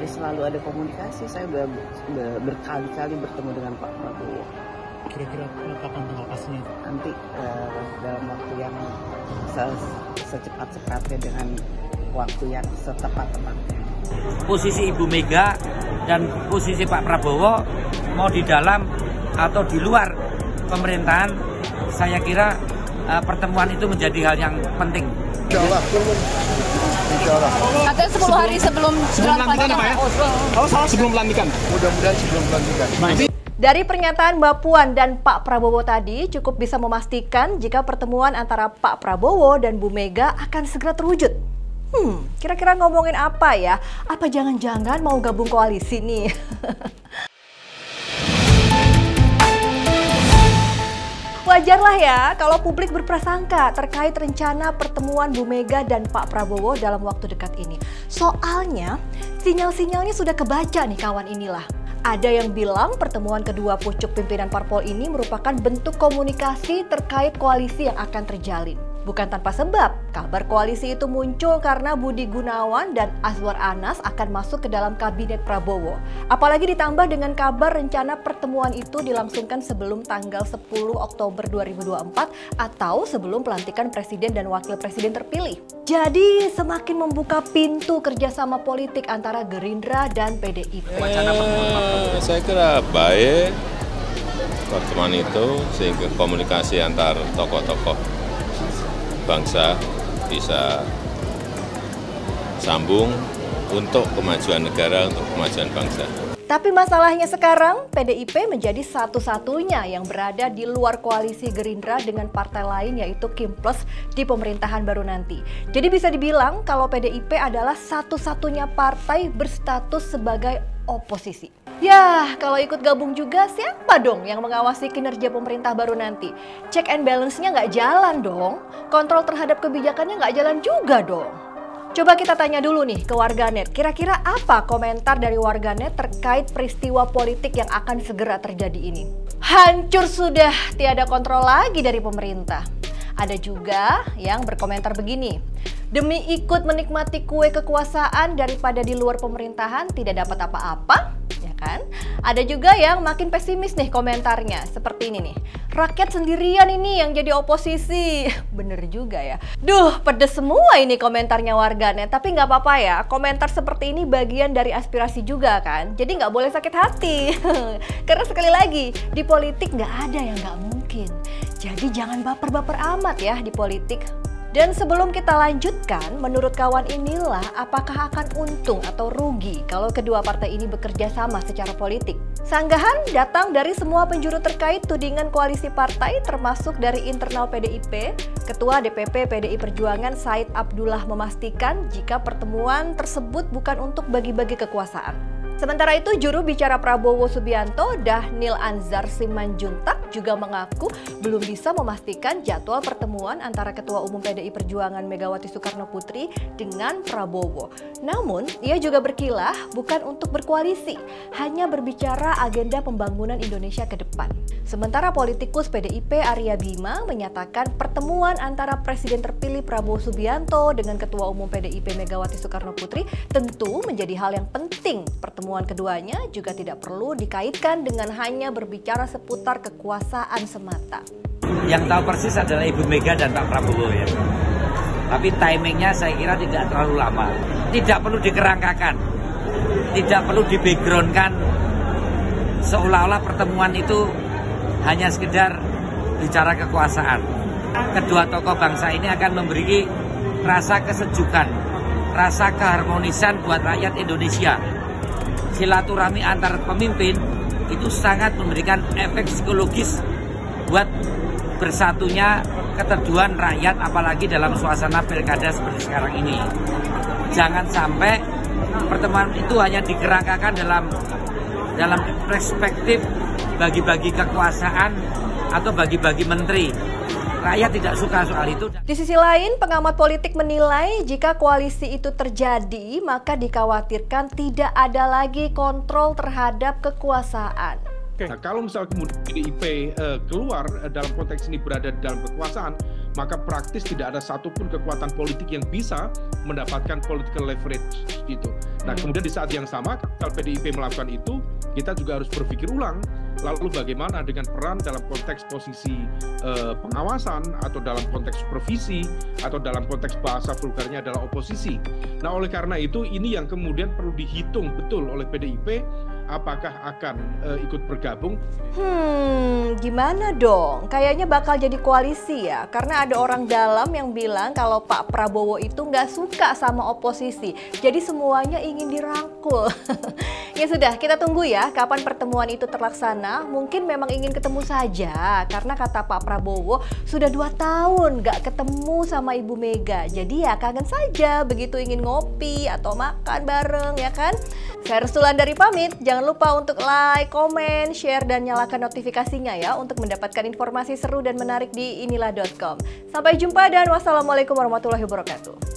Ya selalu ada komunikasi, saya udah berkali-kali bertemu dengan Pak Prabowo. Kira-kira kapan tanggal pastinya? Nanti dalam waktu yang secepat-cepatnya dengan waktu yang setepat-tepatnya. Posisi Ibu Mega dan posisi Pak Prabowo mau di dalam atau di luar pemerintahan, saya kira pertemuan itu menjadi hal yang penting. Insya Allah. Katanya 10 hari sebelum pelantikan Pak ya? Oh salah, sebelum pelantikan. Mudah-mudahan sebelum pelantikan. Dari pernyataan Mbak Puan dan Pak Prabowo tadi cukup bisa memastikan jika pertemuan antara Pak Prabowo dan Bu Mega akan segera terwujud. Kira-kira ngomongin apa ya? Apa jangan-jangan mau gabung koalisi nih? Wajarlah ya kalau publik berprasangka terkait rencana pertemuan Bu Mega dan Pak Prabowo dalam waktu dekat ini. Soalnya sinyal-sinyalnya sudah kebaca nih kawan inilah. Ada yang bilang pertemuan kedua pucuk pimpinan parpol ini merupakan bentuk komunikasi terkait koalisi yang akan terjalin. Bukan tanpa sebab, kabar koalisi itu muncul karena Budi Gunawan dan Azwar Anas akan masuk ke dalam kabinet Prabowo. Apalagi ditambah dengan kabar rencana pertemuan itu dilangsungkan sebelum tanggal 10 Oktober 2024 atau sebelum pelantikan presiden dan wakil presiden terpilih. Jadi semakin membuka pintu kerjasama politik antara Gerindra dan PDIP. Saya kira baik pertemuan itu sehingga komunikasi antar tokoh-tokoh bangsa bisa sambung untuk kemajuan negara, untuk kemajuan bangsa. Tapi masalahnya sekarang PDIP menjadi satu-satunya yang berada di luar koalisi Gerindra dengan partai lain yaitu Kim Plus di pemerintahan baru nanti. Jadi bisa dibilang kalau PDIP adalah satu-satunya partai berstatus sebagai oposisi. Yah, kalau ikut gabung juga siapa dong yang mengawasi kinerja pemerintah baru nanti? Check and balance-nya nggak jalan dong. Kontrol terhadap kebijakannya nggak jalan juga dong. Coba kita tanya dulu nih ke warganet, kira-kira apa komentar dari warganet terkait peristiwa politik yang akan segera terjadi ini? Hancur sudah, tiada kontrol lagi dari pemerintah. Ada juga yang berkomentar begini, demi ikut menikmati kue kekuasaan daripada di luar pemerintahan tidak dapat apa-apa, ya kan? Ada juga yang makin pesimis nih komentarnya, seperti ini nih, rakyat sendirian ini yang jadi oposisi. Bener juga ya. Duh, pedes semua ini komentarnya warganet, tapi nggak apa-apa ya, komentar seperti ini bagian dari aspirasi juga kan, jadi nggak boleh sakit hati. Karena sekali lagi, di politik nggak ada yang nggak mungkin. Jadi jangan baper-baper amat ya di politik. Dan sebelum kita lanjutkan, menurut kawan inilah apakah akan untung atau rugi kalau kedua partai ini bekerja sama secara politik? Sanggahan datang dari semua penjuru terkait tudingan koalisi partai termasuk dari internal PDIP. Ketua DPP PDI Perjuangan Said Abdullah memastikan jika pertemuan tersebut bukan untuk bagi-bagi kekuasaan. Sementara itu, juru bicara Prabowo Subianto, Dhanil Anzar Simanjuntak juga mengaku belum bisa memastikan jadwal pertemuan antara Ketua Umum PDI Perjuangan Megawati Soekarno Putri dengan Prabowo. Namun, ia juga berkilah bukan untuk berkoalisi, hanya berbicara agenda pembangunan Indonesia ke depan. Sementara politikus PDIP Arya Bima menyatakan pertemuan antara Presiden terpilih Prabowo Subianto dengan Ketua Umum PDIP Megawati Soekarno Putri tentu menjadi hal yang penting. Pertemuan keduanya juga tidak perlu dikaitkan dengan hanya berbicara seputar kekuasaan semata. Yang tahu persis adalah Ibu Mega dan Pak Prabowo ya. Tapi timingnya saya kira tidak terlalu lama. Tidak perlu dikerangkakan. Tidak perlu di-backgroundkan seolah-olah pertemuan itu hanya sekedar bicara kekuasaan. Kedua tokoh bangsa ini akan memberi rasa kesejukan, rasa keharmonisan buat rakyat Indonesia. Silaturahmi antar pemimpin itu sangat memberikan efek psikologis buat bersatunya keteduhan rakyat, apalagi dalam suasana pilkada seperti sekarang ini. Jangan sampai pertemuan itu hanya dikerangkakan dalam perspektif bagi-bagi kekuasaan atau bagi-bagi menteri. Rakyat tidak suka soal itu. Di sisi lain, pengamat politik menilai jika koalisi itu terjadi, maka dikhawatirkan tidak ada lagi kontrol terhadap kekuasaan. Nah, kalau misalnya kemudian PDIP keluar dalam konteks ini berada dalam kekuasaan, maka praktis tidak ada satupun kekuatan politik yang bisa mendapatkan political leverage gitu. Nah, kemudian di saat yang sama, kalau PDIP melakukan itu, kita juga harus berpikir ulang, lalu bagaimana dengan peran dalam konteks posisi pengawasan, atau dalam konteks supervisi, atau dalam konteks bahasa vulgarnya adalah oposisi. Nah, oleh karena itu, ini yang kemudian perlu dihitung betul oleh PDIP, apakah akan ikut bergabung. Gimana dong? Kayaknya bakal jadi koalisi ya, karena ada orang dalam yang bilang kalau Pak Prabowo itu nggak suka sama oposisi, jadi semuanya ingin dirangkul. Ya sudah, kita tunggu ya kapan pertemuan itu terlaksana. Mungkin memang ingin ketemu saja, karena kata Pak Prabowo sudah 2 tahun nggak ketemu sama Ibu Mega, jadi ya kangen saja begitu ingin ngopi atau makan bareng ya kan. Saya Restulandari pamit. Jangan lupa untuk like, komen, share, dan nyalakan notifikasinya ya untuk mendapatkan informasi seru dan menarik di inilah.com. Sampai jumpa dan wassalamualaikum warahmatullahi wabarakatuh.